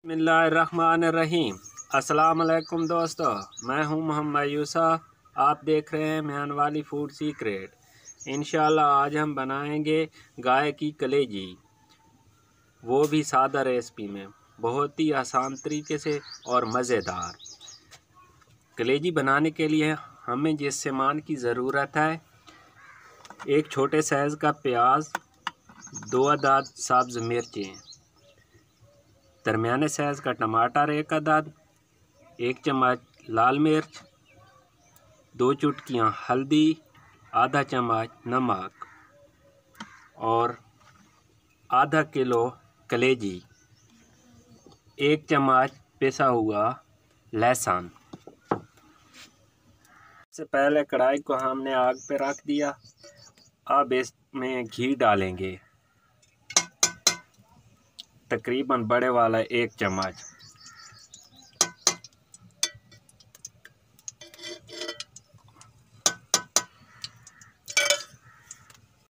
बिस्मिल्लाहिर्रहमानिर्रहीम। अस्सलाम वालेकुम दोस्तों, मैं हूं मोहम्मद यूसुफ। आप देख रहे हैं मेहन वाली फूड सीक्रेट। इंशाल्लाह आज हम बनाएंगे गाय की कलेजी, वो भी सादा रेसिपी में, बहुत ही आसान तरीके से और मज़ेदार। कलेजी बनाने के लिए हमें जिस सामान की ज़रूरत है, एक छोटे साइज़ का प्याज, 2 अदद सब्ज़ मिर्चें, दरमियाने साइज़ का टमाटर 1 अदद, 1 चम्मच लाल मिर्च, 2 चुटकियाँ हल्दी, आधा चम्मच नमक और आधा किलो कलेजी, 1 चम्मच पिसा हुआ लहसुन। सबसे पहले कढ़ाई को हमने आग पे रख दिया। अब इसमें घी डालेंगे, तकरीबन बड़े वाला 1 चम्मच।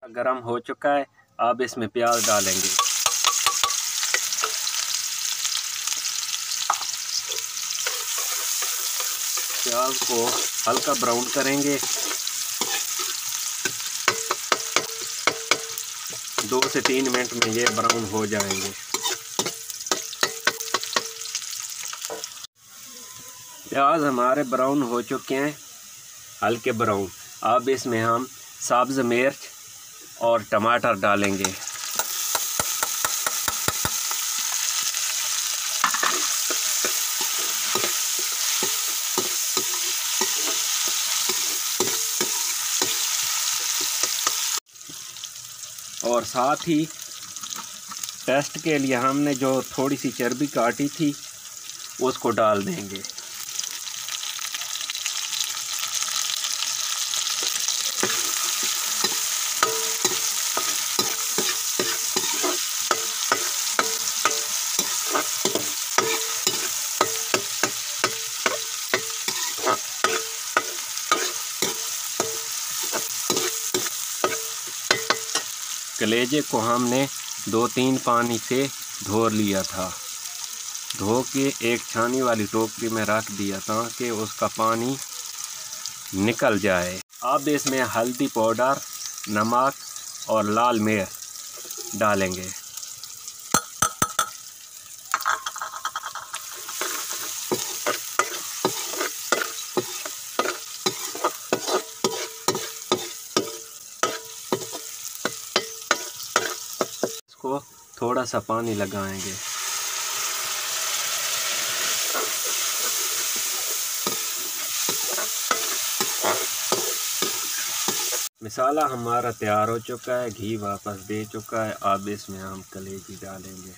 गरम हो चुका है, अब इसमें प्याज डालेंगे। प्याज को हल्का ब्राउन करेंगे, 2 से 3 मिनट में ये ब्राउन हो जाएंगे। प्याज हमारे ब्राउन हो चुके हैं, हल्के ब्राउन। अब इसमें हम सब्ज़ मिर्च और टमाटर डालेंगे। और साथ ही टेस्ट के लिए हमने जो थोड़ी सी चर्बी काटी थी उसको डाल देंगे। कलेजे को हमने 2-3 पानी से धो लिया था। धो के एक छानी वाली टोकरी में रख दिया ताकि उसका पानी निकल जाए। अब इसमें हल्दी पाउडर, नमक और लाल मिर्च डालेंगे। इसको थोड़ा सा पानी लगाएंगे। मसाला हमारा तैयार हो चुका है, घी वापस दे चुका है। अब इसमें हम कलेजी डालेंगे।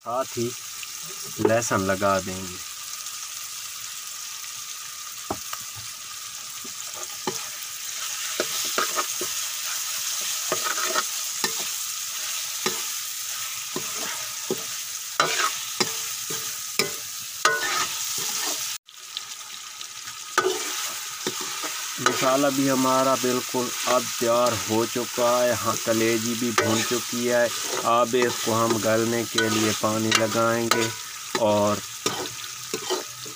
साथ ही लहसुन लगा देंगे। मसाला भी हमारा बिल्कुल अब तैयार हो चुका है। हाँ, कलेजी भी भून चुकी है। अब इसको हम गलने के लिए पानी लगाएंगे और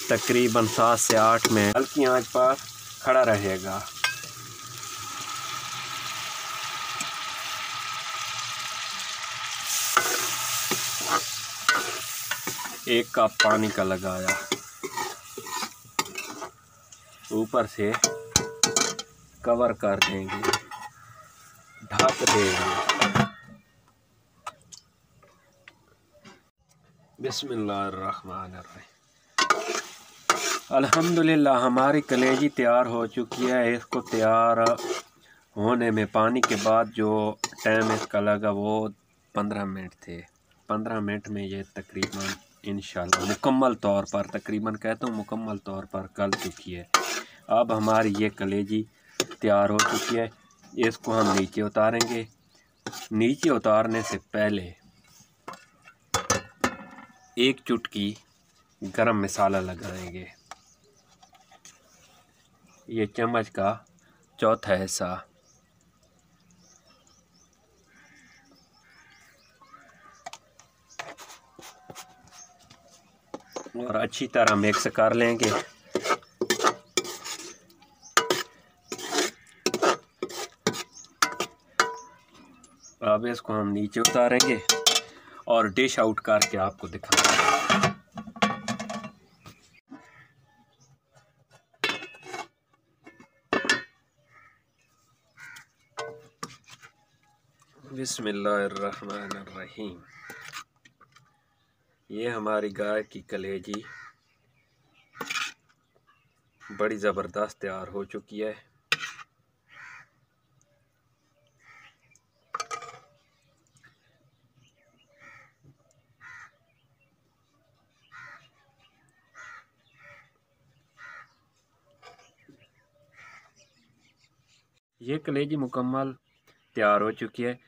तकरीबन 7 से 8 मिनट हल्की आंच पर खड़ा रहेगा। एक कप पानी का लगाया, ऊपर से कवर कर देंगे, ढक देंगे। बिस्मिल्लाहिर्रहमानिर्रहीम। अल्हम्दुलिल्लाह हमारी कलेजी तैयार हो चुकी है। इसको तैयार होने में पानी के बाद जो टाइम इसका लगा वो 15 मिनट थे। 15 मिनट में ये तकरीबन इंशाल्लाह मुकम्मल तौर पर, तकरीबन कहता हूँ मुकम्मल तौर पर गल चुकी है। अब हमारी ये कलेजी तैयार हो चुकी है। इसको हम नीचे उतारेंगे। नीचे उतारने से पहले 1 चुटकी गरम मसाला लगाएंगे, ये चम्मच का चौथा हिस्सा। और अच्छी तरह मिक्स कर लेंगे। अब इसको हम नीचे उतारेंगे और डिश आउट करके आपको दिखाएंगे। बिस्मिल्लाहिर्रहमानिर्रहीम। ये हमारी गाय की कलेजी बड़ी ज़बरदस्त तैयार हो चुकी है। ये कलेजी मुकम्मल तैयार हो चुकी है।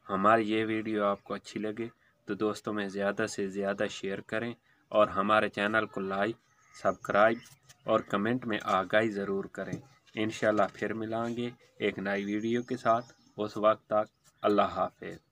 हमारी ये वीडियो आपको अच्छी लगे तो दोस्तों में ज़्यादा से ज़्यादा शेयर करें और हमारे चैनल को लाइक, सब्सक्राइब और कमेंट में आगाही ज़रूर करें। इंशाल्लाह फिर मिलांगे एक नई वीडियो के साथ। उस वक्त तक अल्लाह हाफ़िज़।